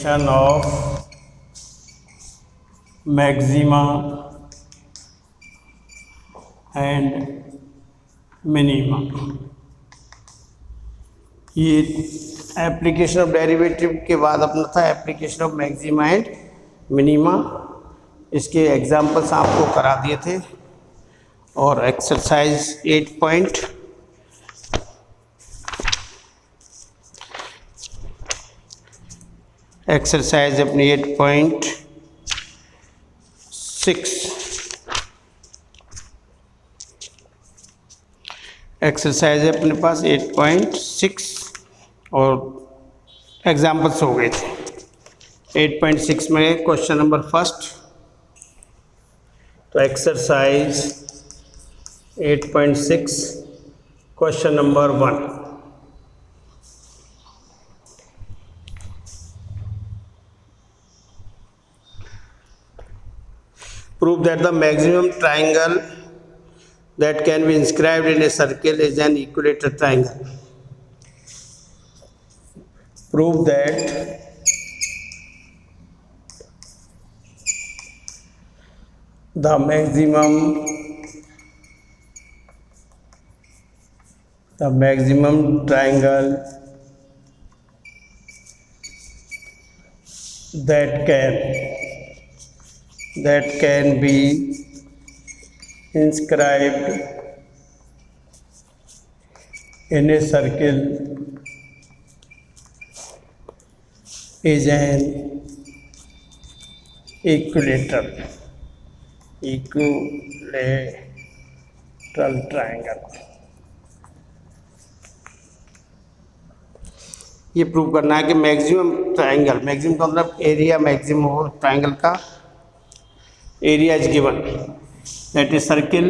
of maxima and minima। ये application of derivative के बाद अपना था application of maxima and minima. इसके एग्जांपल्स आपको करा दिए थे और एक्सरसाइज 8 पॉइंट एक्सरसाइज अपनी 8.6 एक्सरसाइज है अपने पास 8.6 और एग्जाम्पल्स हो गए थे 8.6 में। क्वेश्चन नंबर फर्स्ट, तो exercise 8.6 question number 1। Prove that the maximum triangle that can be inscribed in a circle is an equilateral triangle. Prove that the maximum triangle that can be inscribed in a circle is an equilateral triangle। ये prove करना है कि maximum triangle, maximum का मतलब area maximum हो triangle का, area is given, that is circle,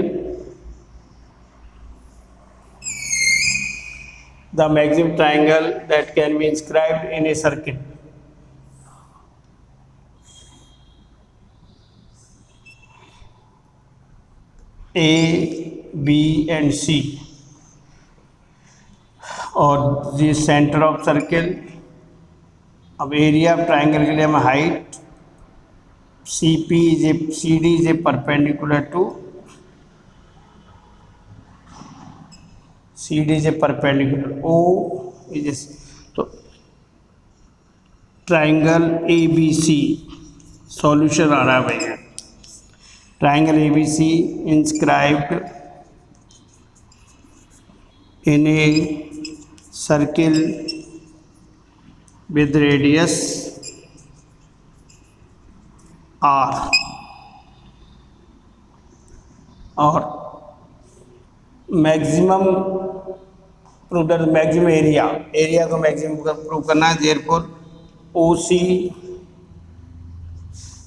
the maximum triangle that can be inscribed in a circle A, B and C, और the center of circle। अब area triangle के लिए हम height CD is a perpendicular to CD is a perpendicular O is तो triangle ABC solution आ रहा है भैया। Triangle ABC inscribed in a circle with radius R और मैक्सिमम मैक्सिमम एरिया को मैक्सिमम प्रूव करना है। देयरफॉर OC,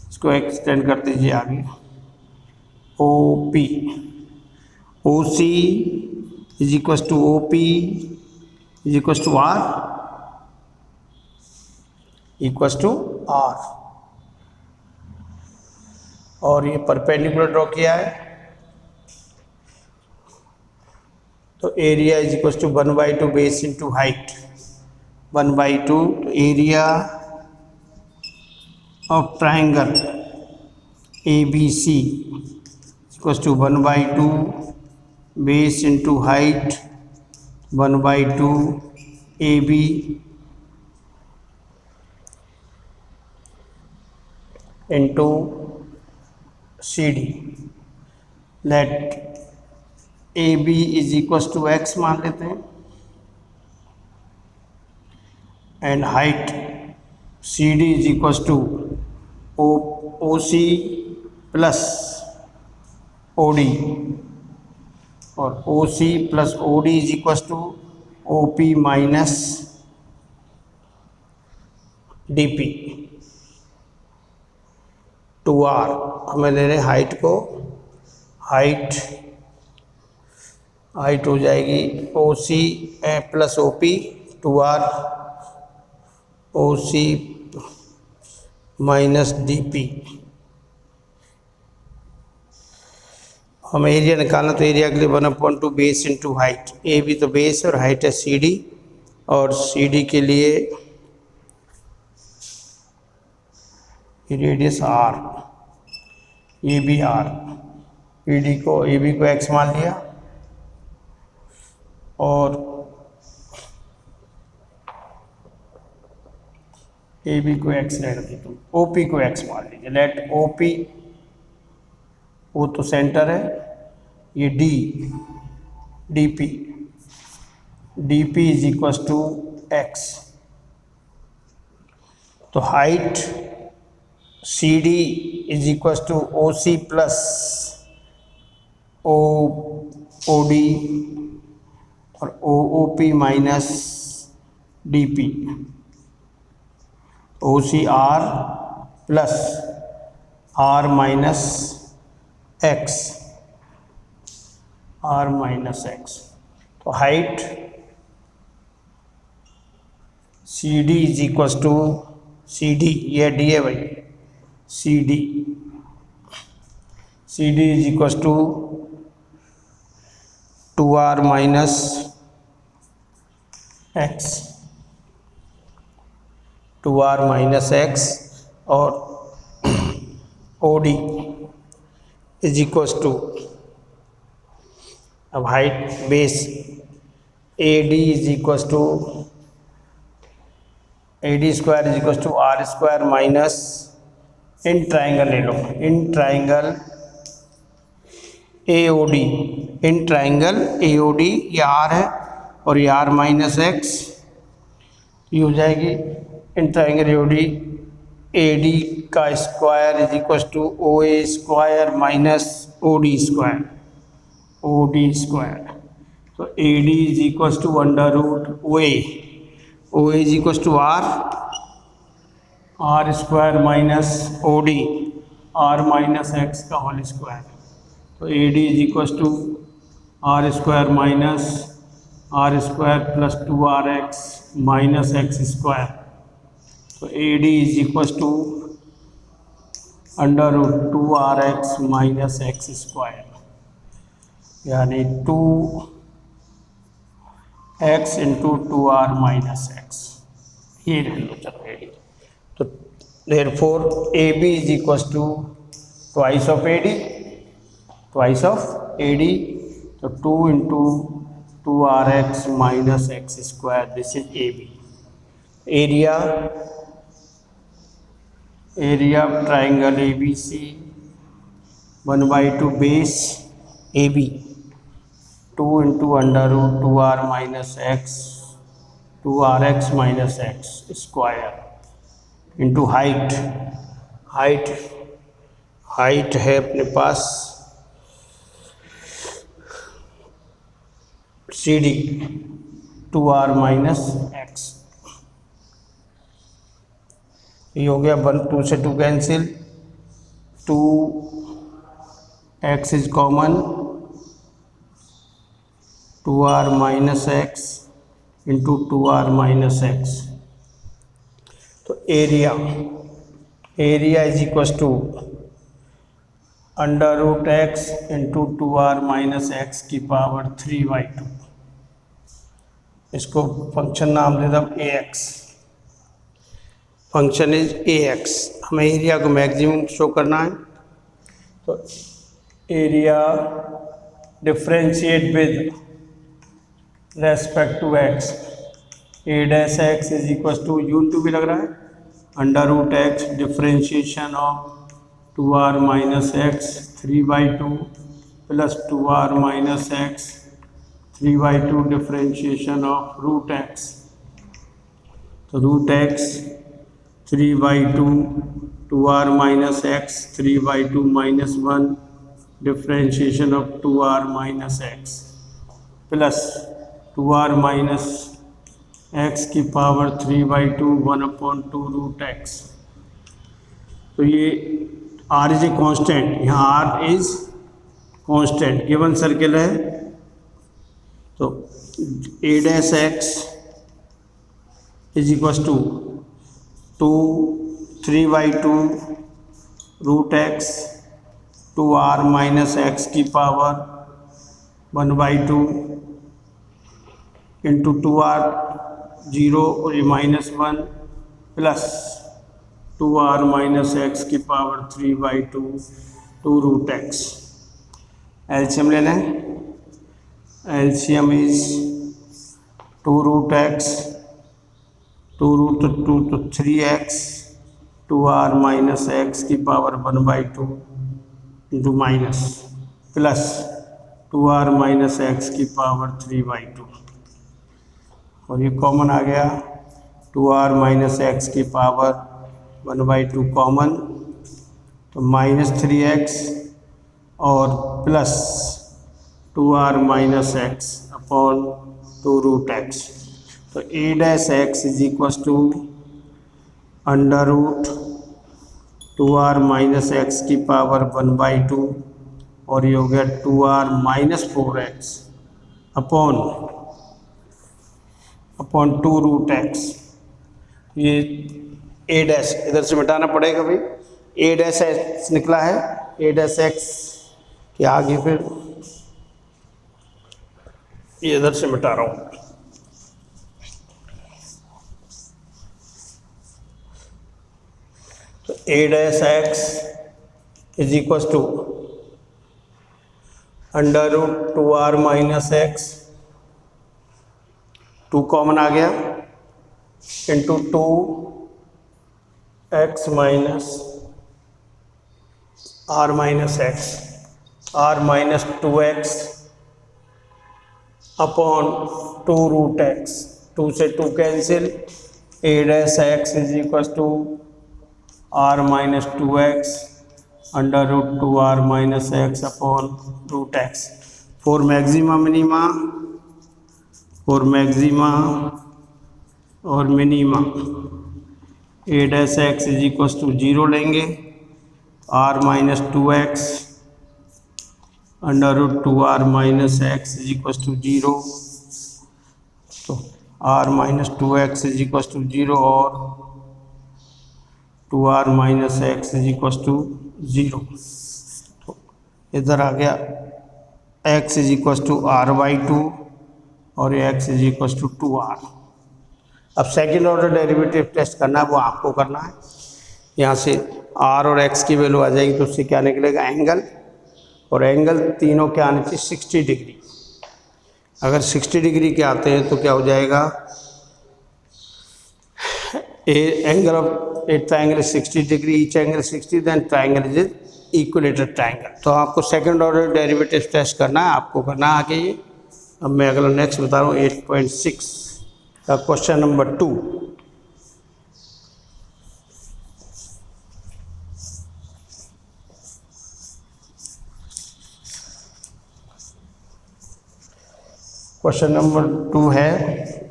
इसको extend कर दीजिए आगे, OP is equal to OP is equal to R equal to R। और ये परपेंडिकुलर ड्रॉ किया है तो area is equal to 1/2 base into height 1/2। तो area of triangle ABC equal to 1/2 base into height 1/2 AB into CD। Let AB is equal to X मान लेते हैं and height CD is equal to OC plus OD और OC plus OD is equal to OP minus DP to R। हमें ले रहे height को, height हो जाएगी OC plus OP to R OC minus DP। हमें एरिया निकालना तो एरिया के लिए 1/2 बेस इंटू हाइट। ए भी तो बेस और हाइट है CD, और CD के लिए ये रेडियस आर, ये भी आर, ए बी को एक्स मान लिया और ए बी को एक्स रहने दी, तुम ओ पी को एक्स मान लीजिए। लेट ओ पी, वो तो सेंटर है, ये D P is equals to X. तो height C D is equals to O C plus O D और O P minus D P. O C R plus R minus X, R minus X. तो height C D is equals to C D, ये D है भाई, C D is equals to 2r minus X, 2r minus X और O D is equals to, अब height base A D is equals to A D square is equals to R square minus, in triangle ले लो, in triangle A O D, in triangle A O D, ये R है और ये R minus X, ये हो जाएगी in triangle A O D, A D का square is equal to O A square minus O D square, O D square. तो A D is equal to under root O A is equal to R square minus O D, R minus x का whole square. तो A D is equal to R square minus R square plus 2rx minus x square. तो A D is equal to under root 2rx minus x square, यानी 2x into 2r minus X, ये रह लो। चलो A D, तो therefore A B is equal to twice of A D, twice of A D, तो 2 into 2rx minus x square, this is A B. Area triangle A B C 1/2 base A B, 2 into under root 2r minus X, 2rx minus x square into height, height है अपने पास C D 2r minus X, ये हो गया 1, 2 से 2 cancel, 2x is common, 2r minus X into 2r minus X. तो area is equal to under root X into 2r minus x की power 3/2। इसको फंक्शन नाम दे दो ax, फंक्शन इज ax। हमें एरिया को मैक्सिमम शो करना है, तो area differentiate with respect to x, a dash x is equal to u भी लग रहा है, under root X differentiation of 2r minus X 3/2 plus 2r minus X 3/2 differentiation of root x. तो root X 3/2 2r minus X 3/2 minus 1 differentiation of 2r minus X plus 2r minus x की power 3/2 1/2 root x. तो ये r is a constant, यहाँ r is constant, given circle है। तो a dash x is equal to 3/2 root X 2r minus x की power 1/2 into 2r 0 और ये -1 plus 2r minus x की पावर 3/2 2 रूट एक्स। एलसीएम लेना है। LCM is 2 root x 2 root 2 तो 3x 2r minus x की power 1/2 into minus plus 2r minus x की power 3/2 और ये कॉमन आ गया 2r माइनस एक्स की पावर 1/2 कॉमन तो माइनस 3x और plus 2r minus x upon 2 root x. तो a dash x is equals to under root 2r minus x की पावर 1/2 और ये हो गया 2r minus 4x upon 2 root x. ये a डैश इधर से मिटाना पड़ेगा भाई। a डैश एक्स निकला है, a डैश एक्स के आगे फिर ये इधर से मिटा रहा हूँ। तो a dash x is equal to under root 2r minus X 2 common आ गया into 2x minus r minus X r minus 2x upon 2 root x 2 से 2 cancel a dash x is equal to r minus 2x under root 2r minus x upon root X. For maxima और minima a dash x is equal to 0 लेंगे r minus 2x under root 2r minus x is equal to 0 तो r minus 2x is equal to 0 और 2r minus x is equal to 0। तो इधर आ गया x is equal to r/2 और x is equal to 2r। अब second order derivative test करना है, वो आपको करना है। यहाँ से r और x की वैल्यू आ जाएगी तो उससे क्या निकलेगा एंगल, और एंगल तीनों क्या आने चाहिए 60 डिग्री। अगर 60 डिग्री के आते हैं तो क्या हो जाएगा angle of a triangle is 60 degree, each angle 60, then triangle is equilateral triangle. तो आपको सेकंड ऑर्डर डेरिवेटिव टेस्ट करना है, आपको करना है आगे ये। अब मैं अगला नेक्स्ट बता रहा हूँ 8.6 का क्वेश्चन नंबर 2। क्वेश्चन नंबर 2 है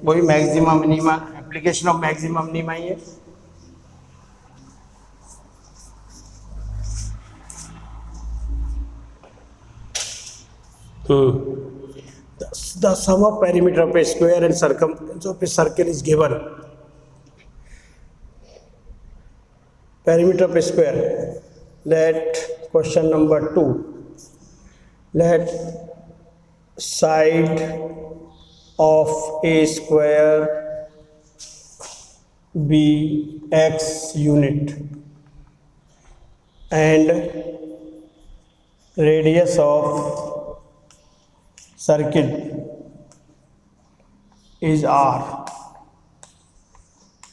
वही maxima minima, application of maxima minima ही है। The sum of perimeter of a square and circumference of a circle is given. Perimeter of a square. Let question number 2. Let side of a square be x unit and radius of circle is r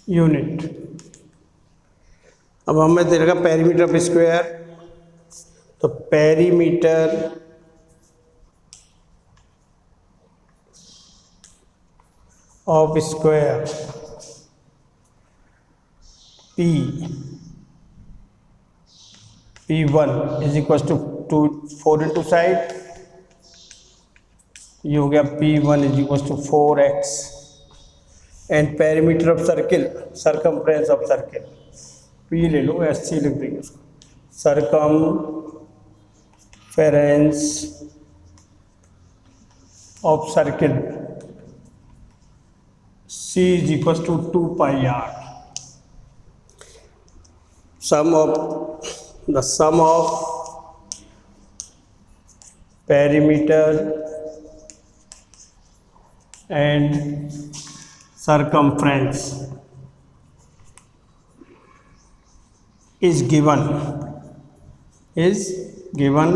unit. अब हमें दे रखा perimeter of square, तो perimeter of square P1 is equal to 4 into side, ये हो गया P1 is equal to 4x and perimeter of circle circumference of circle P ले लो, SC लिख देंगे उसको, circumference of circle C is equal to 2 pi r। sum of perimeter and circumference इज given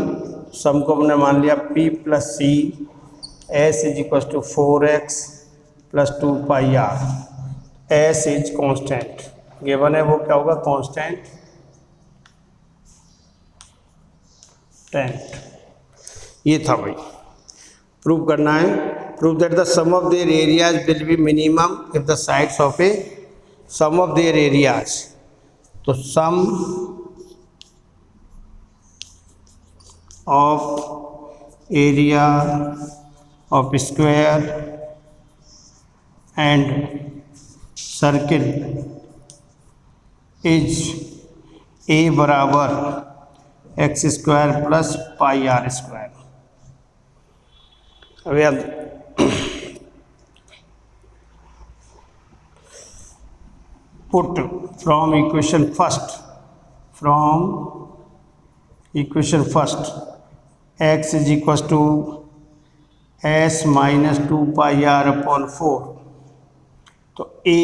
sum को हमने मान लिया p plus C S is equal to 4x plus 2 pi R. S is constant given है, वो क्या होगा, constant tent. ये था भाई, प्रूव करना है। Prove that the sum of their areas will be minimum if the sides of a sum of their areas. तो sum of area of square and circle is a बराबर X square plus pi R square. अब याद put from equation first x is equal to S minus 2 pi R upon 4। तो a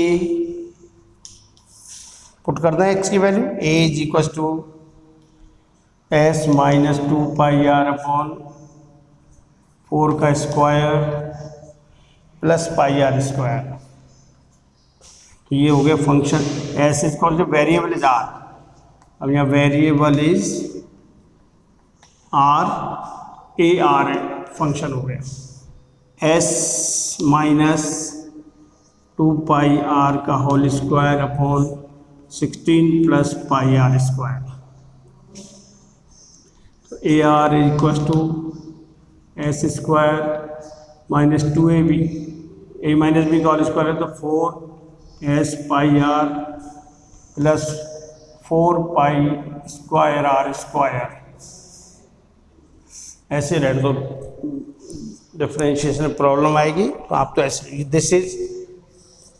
put करना है x की value, a is equal to S minus 2 pi R upon 4 का square plus pi R square. तो ये हो गया function. S is called, जो वेरिएबल इज आर। अब यहाँ variable is R, A R function हो गया। एस माइनस 2 पाई आर का whole square upon 16 plus pi R square. तो A R is equal to S square minus 2ab, A minus B का whole square है तो 4 S pi R plus 4 pi square R square. ऐसे रहने दो, differentiation problem आएगी तो आप तो ऐसे, this is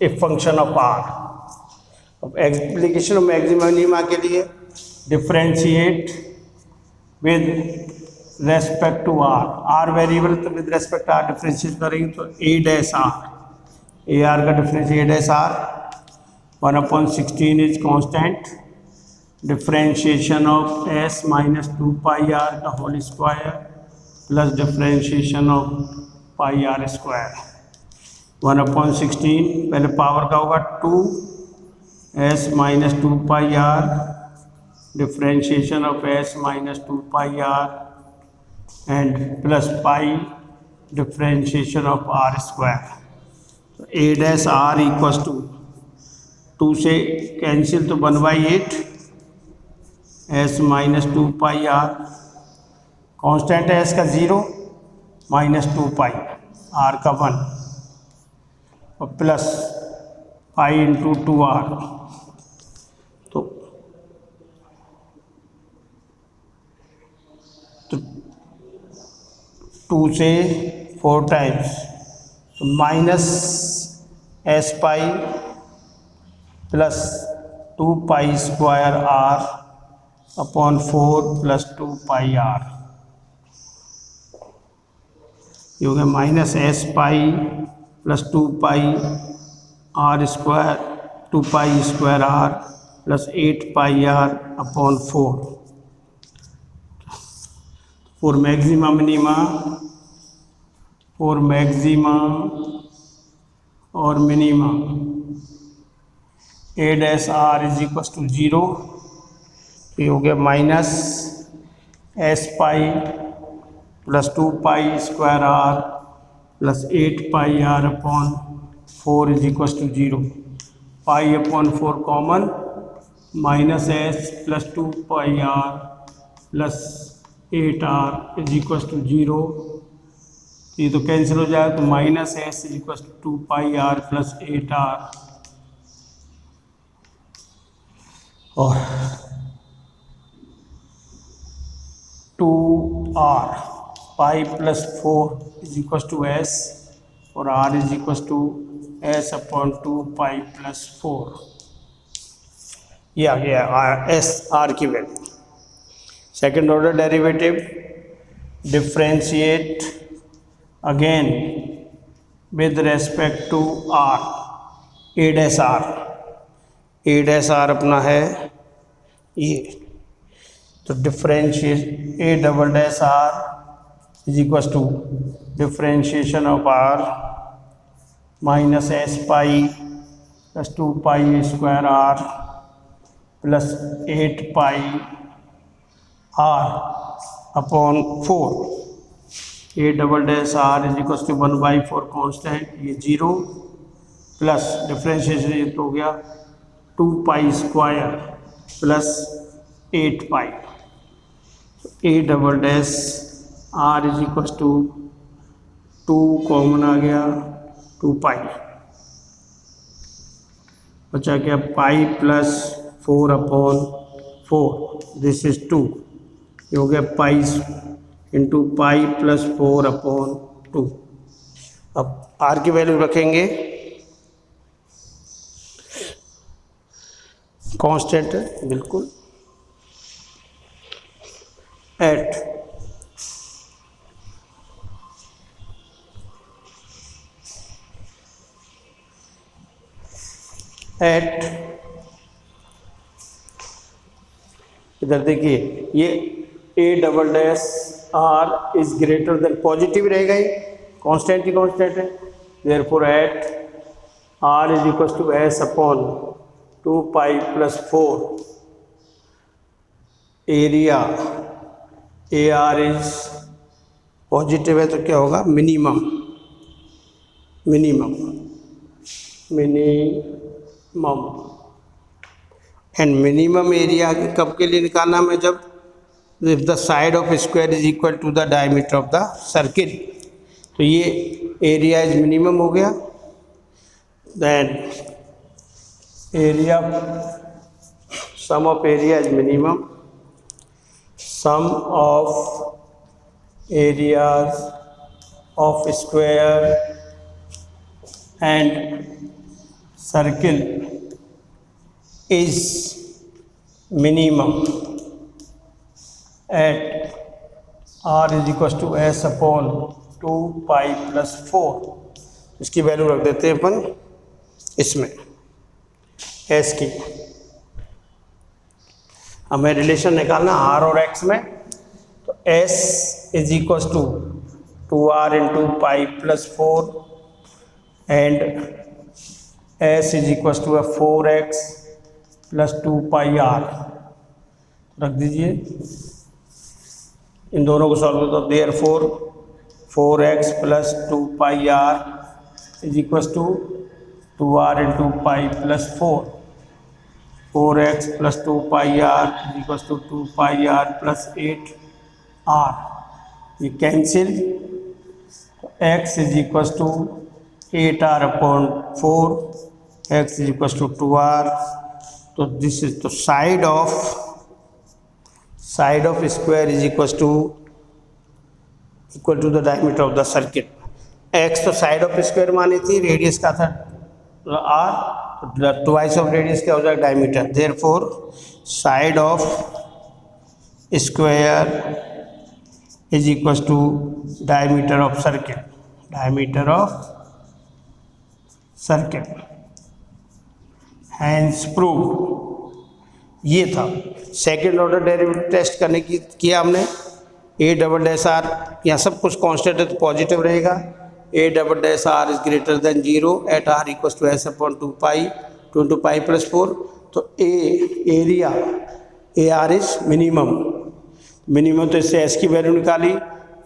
a function of R. अब एप्लीकेशन ऑफ मैक्सिमा मिनिमा के लिए differentiate with respect to R. R variable तो विद रेस्पेक्ट आर डिफरेंशिएट करेंगे तो A dash R, A R का differentiate A dash R 1/16 is constant. Differentiation of S minus 2 pi R का whole square plus differentiation of pi R square 1/16। पहले power का होगा 2 S minus 2 pi are, differentiation of S minus 2 pi R and plus pi differentiation of R square. तो A dash R equals to 2 से cancel तो 1/8 S minus 2 pi R, constant है S का 0 minus 2 pi R का 1 और plus pi into 2r। तो 2 से 4 times तो minus S pi plus 2 pi square R upon 4 plus 2 pi R. ये हो गया minus S pi plus 2 pi R square, 2 pi square R plus 8 pi R upon 4 for maxima minima. For maxima और minima A dash R is equal to 0। ये हो गया minus S pi plus 2 pi square R plus 8 pi R upon 4 is equal to 0। Pi upon 4 common, minus S plus 2 pi R plus 8 R is equal to 0। ये तो cancel हो जाएगा तो minus S is equal to 2 pi R plus 8 R और 2r। Pi plus 4 is equal to S और r is equal to S upon 2 pi plus 4। ये आ गया एस आर की value. Second order derivative, differentiate again with respect to R. A dash R अपना है ये तो differentiate A double dash R is equal to differentiation of R minus S pi plus 2 pi square R plus 8 pi R upon 4। A double dash R is equal to 1/4 constant, ये 0 plus differentiation हो गया 2 pi square plus 8 pi. A double dash R is equal to 2 common आ गया 2 पाई, बचा क्या पाई plus 4 upon 4, this is 2, ये हो गया pi into pi plus 4 upon 2। अब आर की वैल्यू रखेंगे, कांस्टेंट है बिल्कुल, एट इधर देखिए ये A double dash R is greater than, positive रहेगा, ये कांस्टेंट ही कांस्टेंट है, therefore at R is equal to S upon 2 pi plus 4 area A R is positive है तो क्या होगा minimum, minimum and minimum area कब के लिए निकालना हमें, जब if the side of square is equal to the diameter of the circle, तो ये एरिया इज मिनिमम हो गया। Then area sum of area is minimum, sum of areas of square and circle is minimum at r is equals to s upon 2 pi plus 4। इसकी value रख देते हैं अपन इसमें s की। हमें रिलेशन निकालना r और x में, तो s is equals to 2r into pi plus 4 and s is equals to 4x plus 2 pi R रख दीजिए, इन दोनों को सॉल्व करो, therefore 4x plus 2 pi R is equal to 2r into pi plus 4, 4x plus 2 pi R is equal to 2 pi R plus 8r, ये cancel, x is equal to 8r upon 4, x is equal to 2r। तो this is तो side of square is equal to the diameter of the circuit. X तो side of square मानी थी, radius का था are, twice of radius क्या हो जाएगा diameter, therefore side of square is equal to diameter of circuit, diameter of circuit, hence prove. ये था सेकेंड ऑर्डर डेरिवेटिव टेस्ट करने की किया हमने। ए डबल डैश आर, यहाँ सब कुछ कांस्टेंट है तो पॉजिटिव रहेगा, A double dash R is greater than 0 at R equal to S upon 2 pi, 2 pi plus 4। तो area A R is minimum, minimum तो इससे एस की वैल्यू निकाली,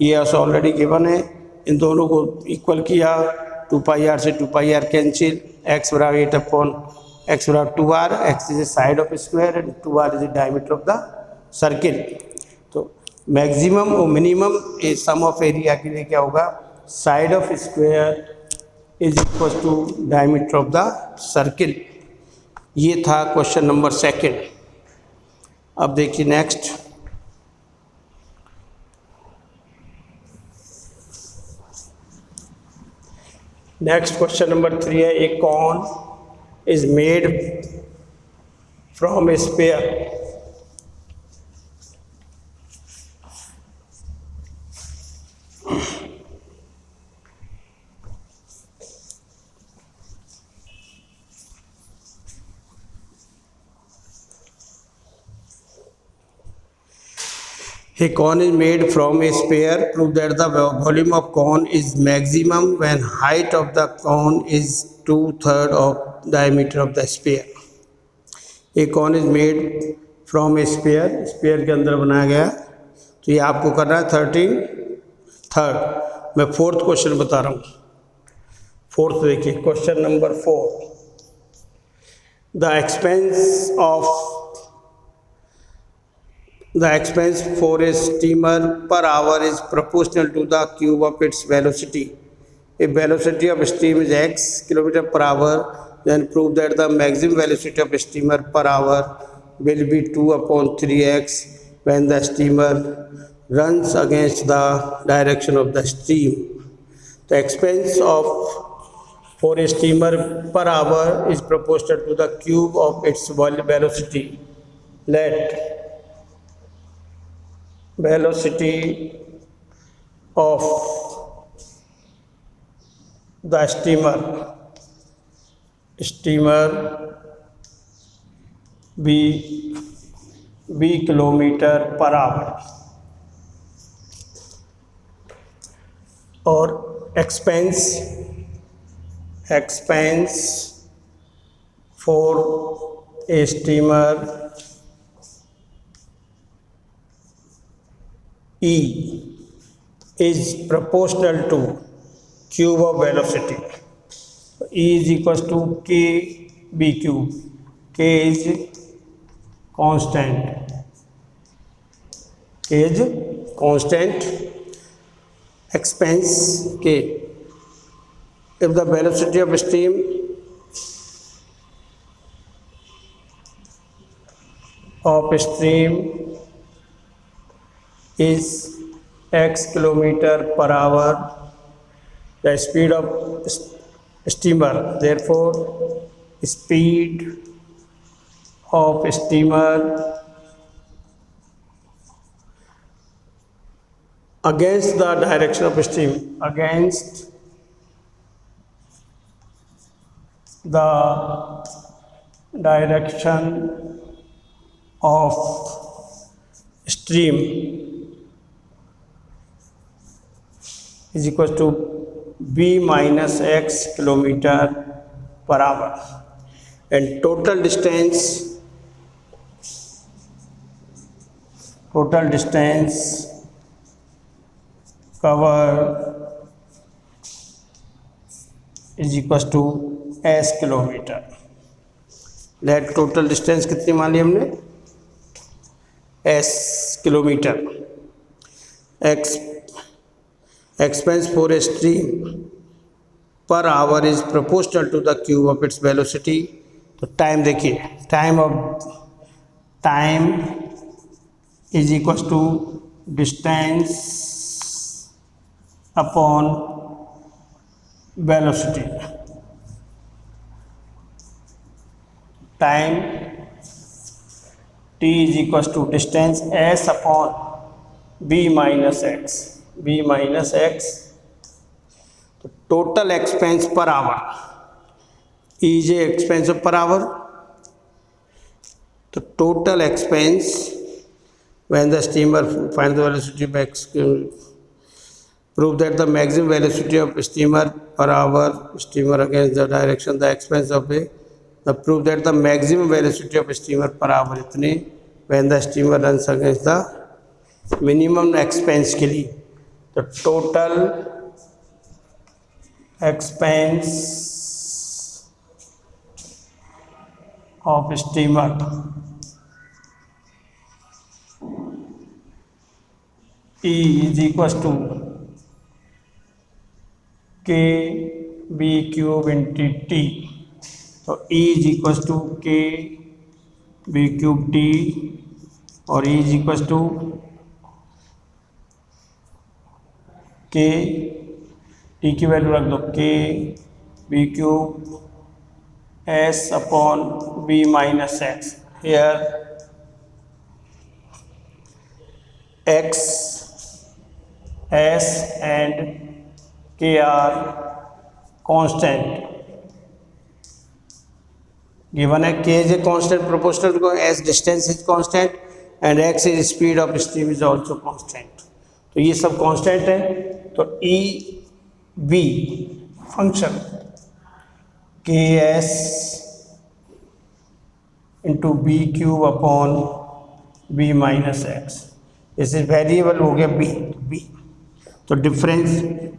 ये एस ऑलरेडी गिवन है, इन दोनों को इक्वल किया, 2 पाई आर से 2 पाई आर कैंसिल, एक्स बराबर 8 अपॉन x बराबर 2r, x is a side of square and 2r is a diameter of the circle. तो मैक्सिमम और minimum a sum of area के लिए क्या होगा, side of square is equal to diameter of the circle. ये था question number second. अब देखिए नेक्स्ट, क्वेश्चन नंबर 3 है, एक cone is made from a sphere A cone is made from a sphere. Prove that the volume of cone is maximum when height of the cone is 2/3 of diameter of the sphere. A cone is made from a sphere. Sphere के अंदर बनाया गया, तो ये आपको करना है 13/3। मैं फोर्थ क्वेश्चन बता रहा हूँ। फोर्थ देखिए, question number 4। The expense for a steamer per hour is proportional to the cube of its velocity. If velocity of steam is x km per hour, then prove that the maximum velocity of a steamer per hour will be 2/3x when the steamer runs against the direction of the stream. The expense for a steamer per hour is proportional to the cube of its velocity. Let velocity of the steamer be kilometer per hour, और expense for a steamer E is proportional to cube of velocity. E is equals to kb cube. K is constant. Expense K. If the velocity of steam is x kilometer per hour, the speed of steamer, therefore speed of steamer against the direction of steam, against the direction of stream is equal to b minus x kilometer per hour, and total distance covered is equal to s kilometre. Let total distance कितनी मान ली हमने, s kilometre. Expense for a stream per hour is proportional to the cube of its velocity. तो time देखिए, time is equals to distance upon velocity. Time t is equals to distance s upon b minus x. तो total expense पर hour, ई जे expense per hour, तो total expense when the steamer find the velocity of x, prove that the maximum velocity of steamer per hour, steamer against the direction, the expense of the prove that the maximum velocity of steamer per hour इतने when the steamer runs against the minimum expense के लिए, तो total expense of steamer E is equals to k b cube into t. तो E is equals to k b cube t, और E is equals to k, t की value रख दो, k b cube s upon b minus x. Here x, s and k are constant. Given a k is a constant proportional to s, distance is constant, and x is speed of stream is also constant. तो ये सब constant है। तो E B function K S into B cube upon B minus x, this is variable हो गया B. तो difference,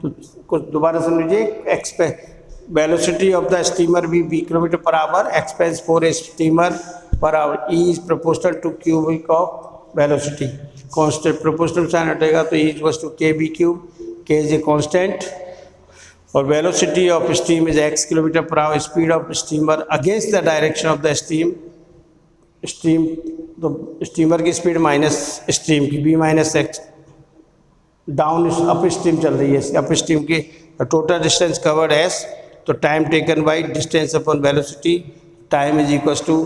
तो कुछ दोबारा समझिए, velocity of the steamer B kilometre per hour, expense for a steamer per hour, E is proportional to cubic of velocity, constant proportional sign हटेगा तो E is equal to K B cube, K is a constant, और velocity of stream is x kilometre per hour, speed of steamer against the direction of the stream, तो steamer की speed minus stream की B minus x, down up stream चल रही है, up stream की total distance covered S, तो time taken by distance upon velocity, time is equal to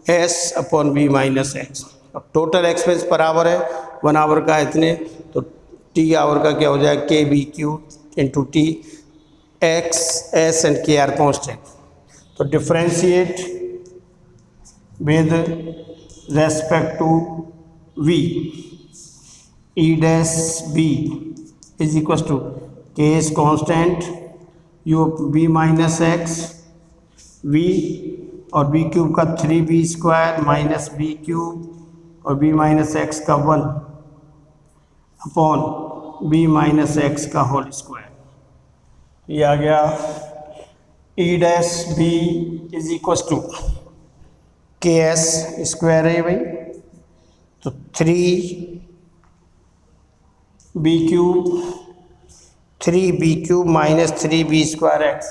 S upon B minus x. अब total expense per hour है, 1 our का इतने, तो टी आवर का क्या हो जाएगा, K B Q into T, X S and K are constant. तो differentiate with respect to V, E dash B is equal to K is constant, U B minus X V, और B cube का 3b square minus B cube, और B minus x का 1 upon B minus x का whole square. ये आ गया E dash B is equal to K S square है भाई, तो 3b cube minus 3b square X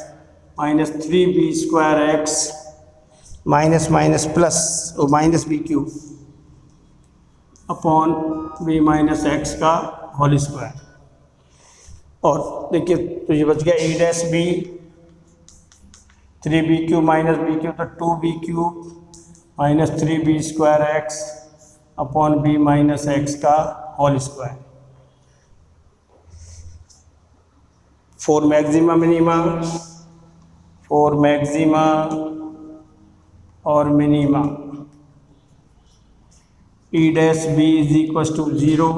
minus 3b square X minus minus plus minus B cube upon B minus x का whole square. और देखिए तो ये बच गया E dash B 3b cube minus B cube, तो 2b cube minus 3b square x upon B minus x का whole square. For maxima minima, for maxima और minima, E dash B is equal to 0,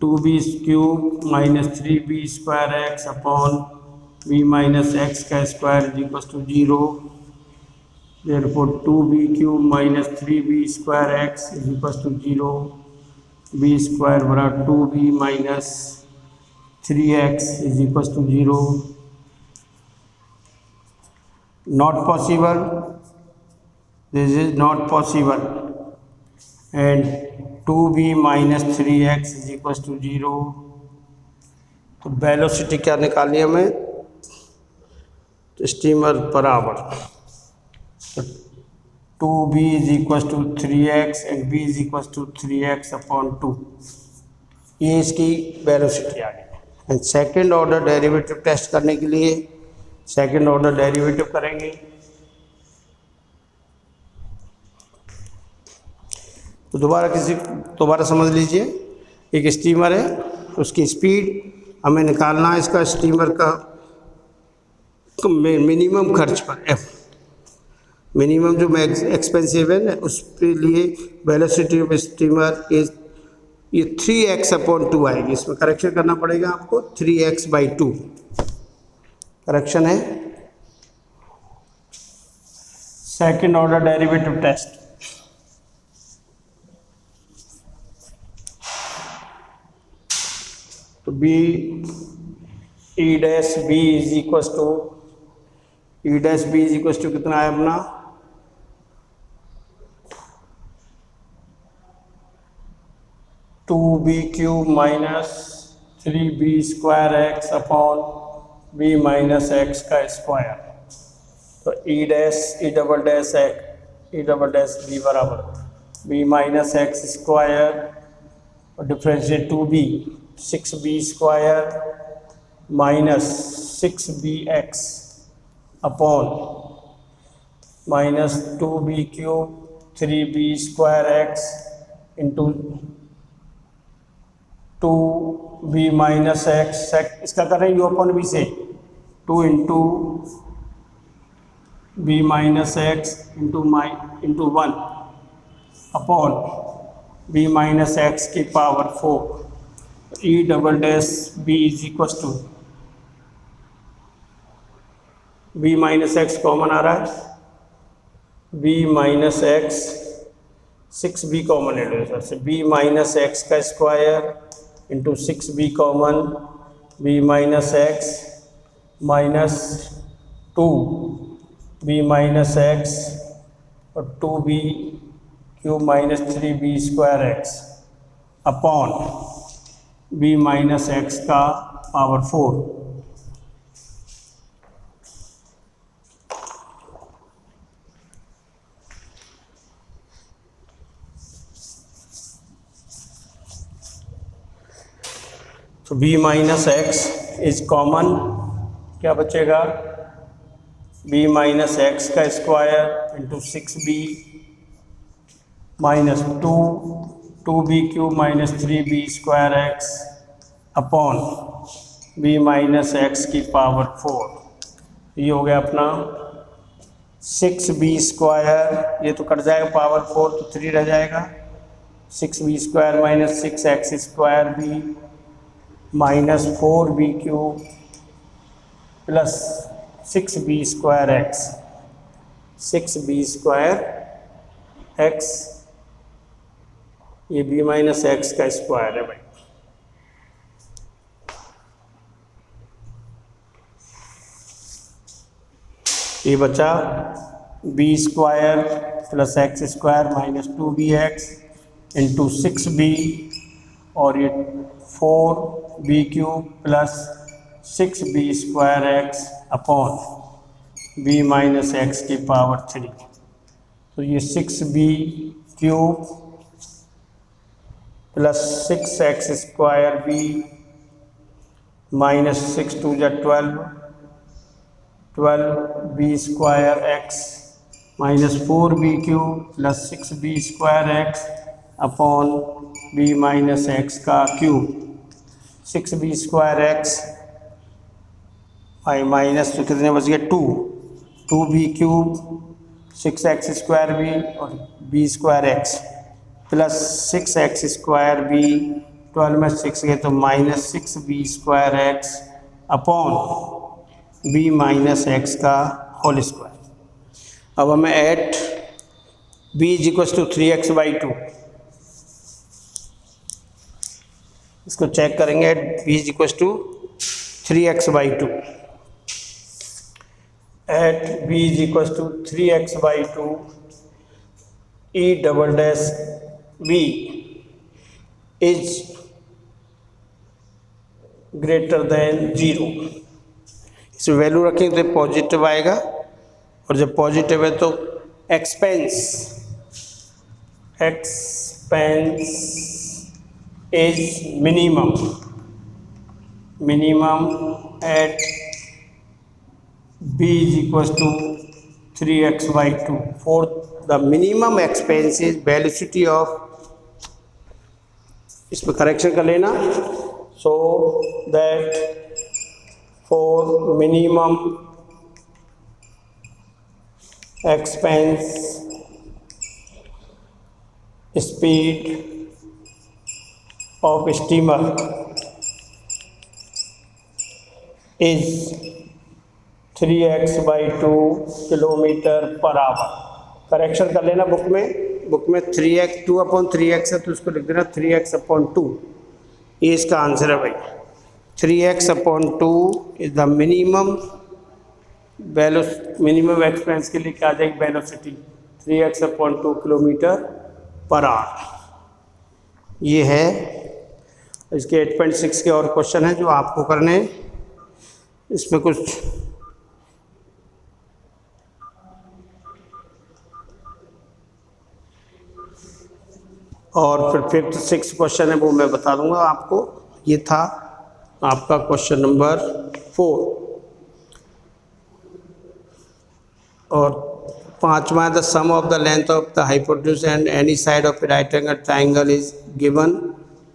2b cube minus 3b square x upon B minus x का square is equal to 0, therefore 2b cube minus 3b square X is equal to 0, b square बराबर 2b minus 3x is equal to 0, not possible, this is not possible, and 2b minus 3x is equals to 0। तो velocity क्या निकालनी है हमें, तो steamer per our, तो 2b is equals to 3x and b is equals to 3x upon 2, ये इसकी velocity आ गई। And second order derivative test करने के लिए सेकेंड ऑर्डर डेरिवेटिव करेंगे, तो दोबारा समझ लीजिए, एक स्टीमर है, उसकी स्पीड हमें निकालना है, इसका स्टीमर का मिनिमम खर्च पर एफ, मिनिमम जो एक्सपेंसिव है उसके लिए वेलोसिटी ऑफ स्टीमर इज ये 3x अपॉन 2 आएगी, इसमें करेक्शन करना पड़ेगा आपको, 3x/2 करेक्शन है। सेकेंड ऑर्डर डेरिवेटिव टेस्ट, तो B E dash B is equal to कितना है अपना, two B cube minus 3b square x upon B minus x का स्क्वायर, तो ई डबल डैश बी बराबर बी माइनस एक्स स्क्वायर और differentiate 2b 6b square minus 6bx upon minus 2b cube 3b square x into 2b minus x, इसका कर रहे हैं U upon B से, 2 into B minus X into 1 upon B minus x की power 4, E double dash B is equal to, B minus X common आ रहा है, B minus X, 6b common ले लो सर से, बी माइनस एक्स का square into 6b common, B minus X minus 2 B minus X और 2b cube minus 3b square x upon B minus x का पावर 4। तो b minus x is common, क्या बचेगा, b माइनस एक्स का square into 6b minus 2b cube minus 3b square x upon b minus x की power 4। ये हो गया अपना 6b स्क्वायर, ये तो कट जाएगा पावर 4 तो 3 रह जाएगा, 6b square minus 6x square b minus 4b cube plus 6b square x, 6b square x, ये b माइनस एक्स का स्क्वायर है भाई। ये बचा b square plus x square minus 2bx into 6b और ये 4b cube plus 6b square x upon b minus x की power 3। तो ये 6b cube plus 6x square b minus 6 2 जा 12b square X minus 4b cube plus 6b square x upon b minus x का cube, 6b square X minus तो कितने बच गए 2b cube 6x square b और b square X plus 6x square b, 12 में 6 गए तो minus 6b square x upon b minus x का होल स्क्वायर। अब हमें at b is equal to 3x/2, इसको चेक करेंगे at b is equal to 3x/2, at b is equal to 3x/2 e double dash b is greater than 0। इस value रखेंगे तो positive आएगा और जब पॉजिटिव है तो expense is minimum at b is equals to 3x/2 for the minimum expense is velocity of, इसमें correction कर लेना, so that for minimum expense speed of steamer is 3x/2 kilometre per our. Correction कर लेना book में 3x 2/3x है तो इसको लिख देना 3x/2, ये इसका आंसर है भाई। 3x/2 is the minimum expense के लिए क्या आ जाएगी velocity 3x/2 kilometre per our. ये है इसके 8.6 के और क्वेश्चन हैं जो आपको करने हैं। इसमें कुछ और फिर 5th 6th क्वेश्चन है वो मैं बता दूंगा आपको। ये था आपका क्वेश्चन नंबर 4 और 5वां, the sum of the length of the hypotenuse and any side of right angle triangle is given,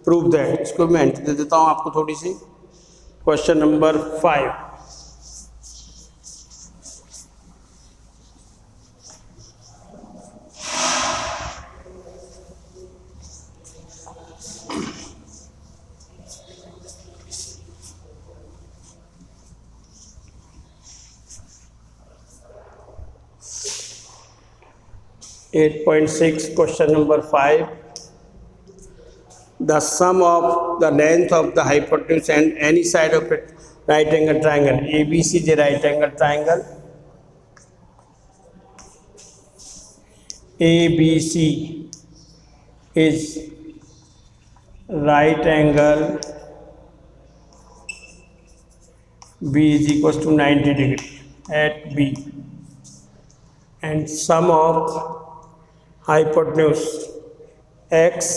prove that. इसको मैं हिंट दे देता हूँ आपको थोड़ी सी। Question number 5, 8.6 question number 5. The sum of the length of the hypotenuse and any side of a right angle triangle. ABC is a right angle triangle. ABC is right angle. B is equals to 90 degree at B, and sum of hypotenuse x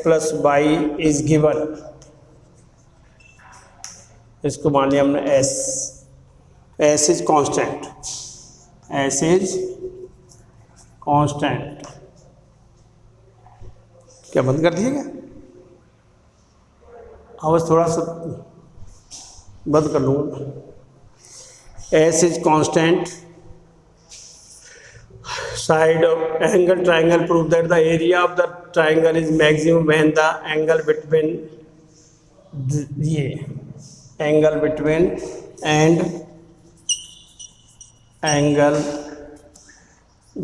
plus y is given. इसको मान लिया हमने s. S is constant. S is constant. क्या बंद कर दिया क्या? आवाज थोड़ा सा बंद कर लूँगा. S is constant. Side of angle triangle prove that the area of the triangle is maximum when the angle between angle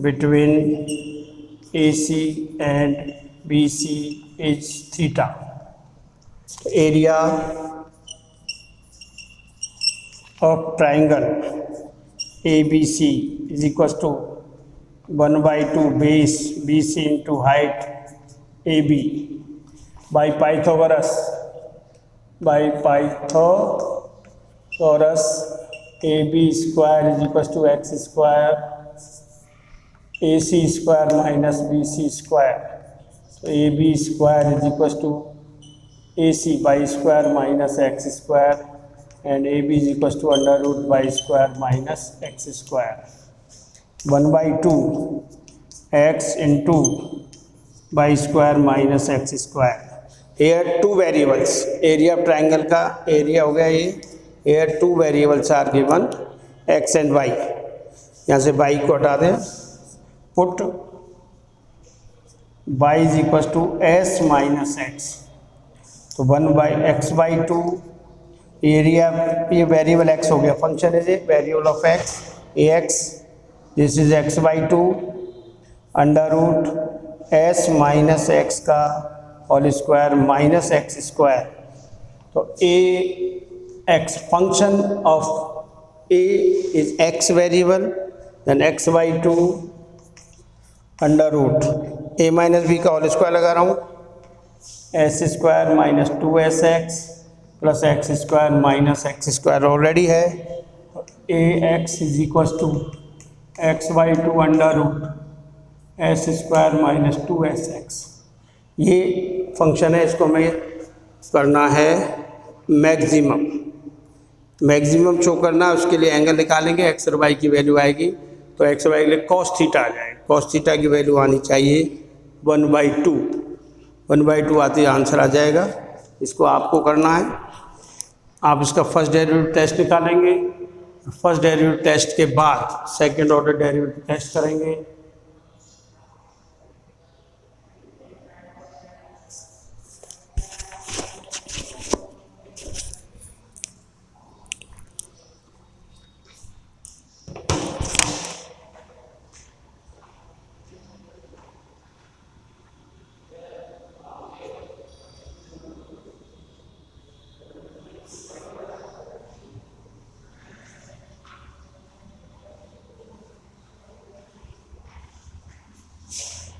between AC and BC is theta. Area of triangle ABC is equals to 1/2 base BC into height AB by Pythagoras. AB square is equals to x square AC square minus BC square. So AB square is equals to AC by square minus x square, and AB is equals to under root by square minus x square. 1/2 x into by square minus x square. Here two variables. Area of triangle का area हो गया ये. Here two variables are given, x and y. यहाँ से y को हटा दें. Put y is equals to s minus x. तो 1/x/2 एरिया, ये वेरिएबल x हो गया. Function is a variable of x, ax. This is x/2 under root s minus x का whole square minus x square. तो ax function of a is x variable, then x/2 under root a minus B का whole square लगा रहा हूँ, s square minus 2sx plus x square minus x square already है. ax is equals to x/2 under root s square minus 2sx. ये function है, इसको हमें करना है मैक्सिमम. मैक्सिमम शो करना है, उसके लिए एंगल निकालेंगे. एक्स और वाई की वैल्यू आएगी, तो एक्स वाई के लिए कॉस थीटा आ जाएगा. कॉस थीटा की वैल्यू आनी चाहिए 1/2. 1/2 आते ही आंसर आ जाएगा. इसको आपको करना है. आप इसका फर्स्ट डेरिवेटिव टेस्ट निकालेंगे. फर्स्ट डेरिवेटिव टेस्ट के बाद सेकंड ऑर्डर डेरिवेटिव टेस्ट करेंगे.